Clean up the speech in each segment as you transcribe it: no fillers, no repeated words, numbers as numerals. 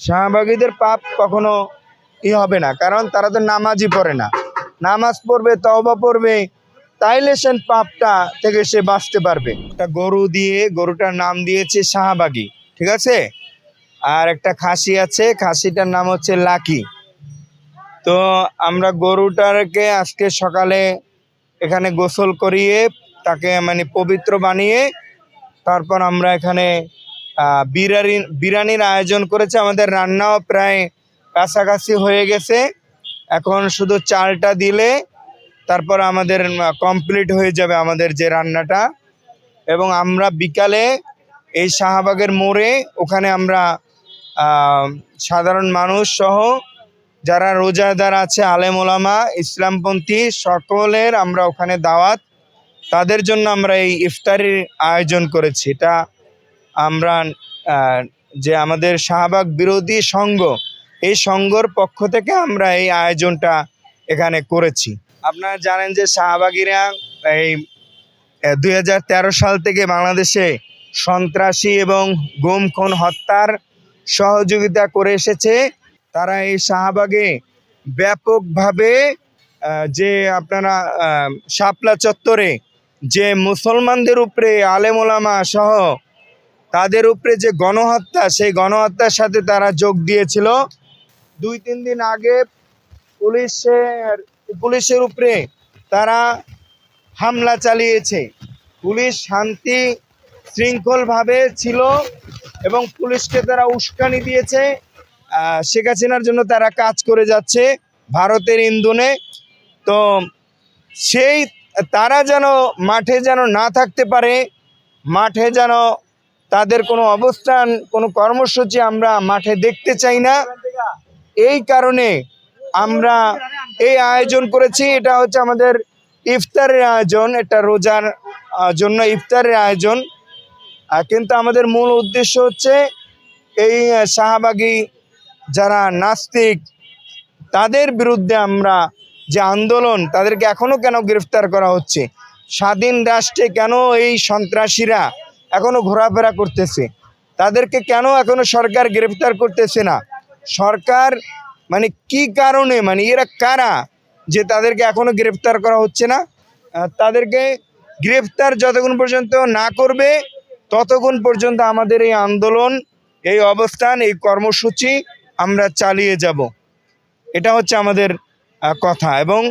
শাহবাগীদের পাপ কখনো হবে না, কারণ তারা তো নামাজই পড়ে না। নামাজ পড়বে, তওবা পড়বে, তাইলে সে পাপটা থেকে সে বাঁচতে পারবে। একটা গরু দিয়ে, গরুটার নাম দিয়েছে শাহবাগী, ঠিক আছে। আর একটা খাসি আছে, খাসিটার নাম হচ্ছে লাকি। তো আমরা গরুটাকে আজকে সকালে এখানে গোসল করিয়ে তাকে মানে পবিত্র বানিয়ে তারপর আমরা এখানে বিরিয়ানির আয়োজন করেছে। আমাদের রান্নাও প্রায় কাছাকাছি হয়ে গেছে। এখন শুধু চালটা দিলে তারপর আমাদের কমপ্লিট হয়ে যাবে আমাদের যে রান্নাটা। এবং আমরা বিকালে এই শাহবাগের মোড়ে ওখানে আমরা সাধারণ মানুষ সহ যারা রোজাদার আছে, আলেম ওলামা, ইসলামপন্থী সকলের আমরা ওখানে দাওয়াত, তাদের জন্য আমরা এই ইফতারির আয়োজন করেছি। এটা আমরা যে আমাদের শাহবাগ বিরোধী সংঘ, এই সংঘর পক্ষ থেকে আমরা এই আয়োজনটা এখানে করেছি। আপনারা জানেন যে শাহবাগীরা এই 2013 সাল থেকে বাংলাদেশে সন্ত্রাসী এবং গুম খুন হত্যার সহযোগিতা করে এসেছে। তারা এই শাহবাগে ব্যাপকভাবে যে আপনারা শাপলা চত্বরে যে মুসলমানদের উপরে আলেম ওলামা সহ তাদের উপরে যে গণহত্যা, সেই গণহত্যার সাথে তারা যোগ দিয়েছিল। 2-3 দিন আগে পুলিশের উপরে তারা হামলা চালিয়েছে। পুলিশ শান্তি শৃঙ্খলভাবে ছিল এবং পুলিশকে তারা উস্কানি দিয়েছে। শেখ হাসিনার জন্য তারা কাজ করে যাচ্ছে ভারতের ইন্ধনে। তো সেই তারা যেন মাঠে যেন না থাকতে পারে, মাঠে যেন তাদের কোনো অবস্থান, কোনো কর্মসূচি আমরা মাঠে দেখতে চাই না। এই কারণে আমরা এই আয়োজন করেছি। এটা হচ্ছে আমাদের ইফতারের আয়োজন, এটা রোজার জন্য ইফতারের আয়োজন। কিন্তু আমাদের মূল উদ্দেশ্য হচ্ছে এই শাহবাগী যারা নাস্তিক তাদের বিরুদ্ধে আমরা যে আন্দোলন, তাদেরকে এখনো কেন গ্রেফতার করা হচ্ছে, স্বাধীন রাষ্ট্রে কেন এই সন্ত্রাসীরা এখনো ঘোরাফেরা করতেছে, তাদেরকে কেন এখনো সরকার গ্রেফতার করতেছে না, সরকার মানে কি কারণে, মানে এরা কারা যে তাদেরকে এখনো গ্রেফতার করা হচ্ছে না। তাদেরকে গ্রেফতার যতক্ষণ পর্যন্ত না করবে ততক্ষণ পর্যন্ত আমাদের এই আন্দোলন, এই অবস্থান, এই কর্মসূচি আমরা চালিয়ে যাব। এটা হচ্ছে আমাদের কথা। এবং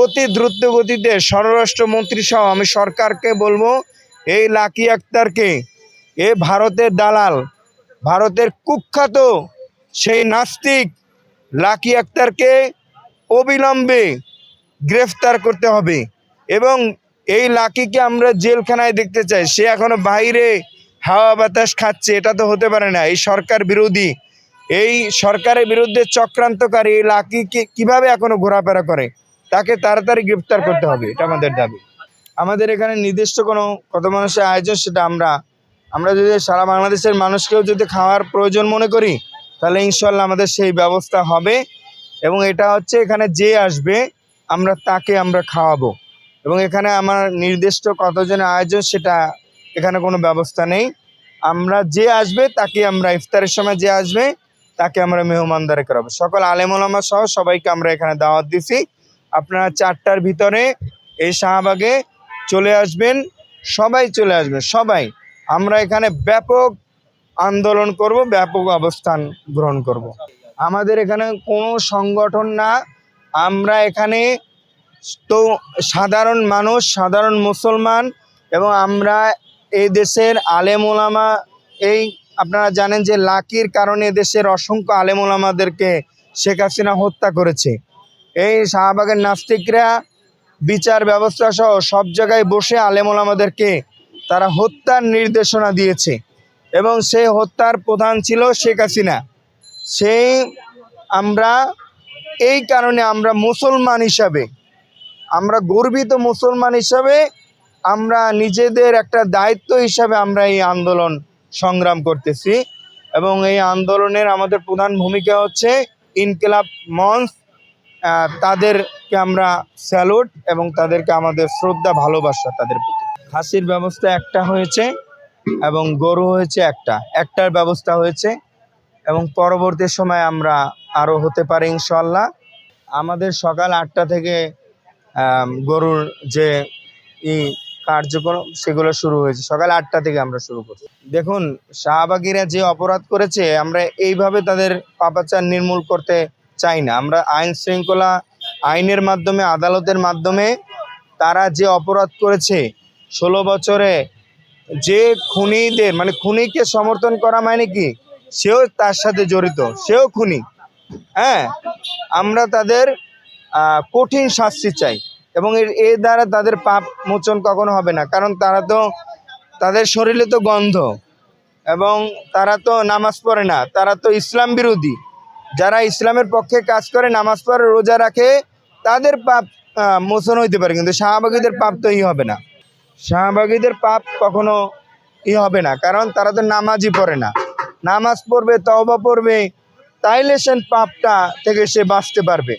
অতি দ্রুত গতিতে স্বরাষ্ট্রমন্ত্রী সহ আমি সরকারকে বলবো, এই লাকি আক্তারকে, এ ভারতের দালাল, ভারতের কুখ্যাত সেই নাস্তিক লাকি আক্তারকে অবিলম্বে গ্রেফতার করতে হবে। এবং এই লাকিকে আমরা জেলখানায় দেখতে চাই। সে এখনো বাইরে হাওয়া বাতাস খাচ্ছে, এটা তো হতে পারে না। এই সরকার বিরোধী, এই সরকারের বিরুদ্ধে চক্রান্তকারী এই লাকিকে কিভাবে এখনো ঘোরাফেরা করে, তাকে তাড়াতাড়ি গ্রেফতার করতে হবে, এটা আমাদের দাবি। আমাদের এখানে নির্দিষ্ট কোনো কত মানুষের আয়োজন, সেটা আমরা যদি সারা বাংলাদেশের মানুষকেও যদি খাওয়ার প্রয়োজন মনে করি, তাহলে ইনশাল্লাহ আমাদের সেই ব্যবস্থা হবে। এবং এটা হচ্ছে এখানে যে আসবে আমরা তাকে আমরা খাওয়াবো। এবং এখানে আমার নির্দিষ্ট কতজনের আয়োজন সেটা এখানে কোনো ব্যবস্থা নেই। আমরা যে আসবে তাকে আমরা ইফতারের সময় যে আসবে তাকে আমরা মেহমানদারি করাবো। সকল আলেম ওলামা সহ সবাইকে আমরা এখানে দাওয়াত দিছি। আপনারা 4টার ভিতরে এই শাহবাগে চলে আসবেন, সবাই চলে আসবেন, সবাই। আমরা এখানে ব্যাপক আন্দোলন করব, ব্যাপক অবস্থান গ্রহণ করব। আমাদের এখানে কোনো সংগঠন না, আমরা এখানে তো সাধারণ মানুষ, সাধারণ মুসলমান। এবং আমরা এই দেশের আলেম ওলামা, এই আপনারা জানেন যে লাকির কারণে দেশের অসংখ্য আলেম ওলামাদেরকে শেখ হাসিনা হত্যা করেছে। এই শাহবাগের নাস্তিকরা বিচার ব্যবস্থা সহ সব জায়গায় বসে আলেম ওলামাদেরকে তারা হত্যার নির্দেশনা দিয়েছে। এবং সেই হত্যার প্রধান ছিল শেখ হাসিনা। সেই আমরা এই কারণে আমরা মুসলমান হিসাবে, আমরা গর্বিত মুসলমান হিসাবে, আমরা নিজেদের একটা দায়িত্ব হিসাবে আমরা এই আন্দোলন সংগ্রাম করতেছি। এবং এই আন্দোলনের আমাদের প্রধান ভূমিকা হচ্ছে ইনকিলাব মঞ্চ। তাদেরকে আমরা স্যালুট এবং তাদেরকে আমাদের শ্রদ্ধা, ভালোবাসা তাদের প্রতি। খাসির ব্যবস্থা একটা হয়েছে এবং গরু হয়েছে একটার ব্যবস্থা হয়েছে। এবং পরবর্তী সময় আমরা আরও হতে পারি ইনশাল্লাহ। আমাদের সকাল 8টা থেকে গরুর যে ই কার্যক্রম সেগুলো শুরু হয়েছে, সকাল 8টা থেকে আমরা শুরু করছি। দেখুন, শাহবাগীরা যে অপরাধ করেছে আমরা এইভাবে তাদের পাপাচার নির্মূল করতে চাই না। আমরা আইন শৃঙ্খলা, আইনের মাধ্যমে, আদালতের মাধ্যমে তারা যে অপরাধ করেছে 16 বছরে, যে খুনিদের মানে খুনিকে সমর্থন করা মানে কি সেও তার সাথে জড়িত, সেও খুনি। হ্যাঁ, আমরা তাদের কঠিন শাস্তি চাই এবং এর দ্বারা তাদের পাপ মোচন কখনো হবে না, কারণ তারা তো, তাদের শরীরে তো গন্ধ এবং তারা তো নামাজ পড়ে না, তারা তো ইসলাম বিরোধী। যারা ইসলামের পক্ষে কাজ করে, নামাজ পড়ে, রোজা রাখে, তাদের পাপ মোচন হইতে পারে, কিন্তু শাহবাগীদের পাপ তো হবে না। শাহবাগীদের পাপ কখনো হবে না, কারণ তারা তো নামাজই পড়ে না। নামাজ পড়বে, তওবা পড়বে, তাইলে সে পাপটা থেকে সে বাঁচতে পারবে।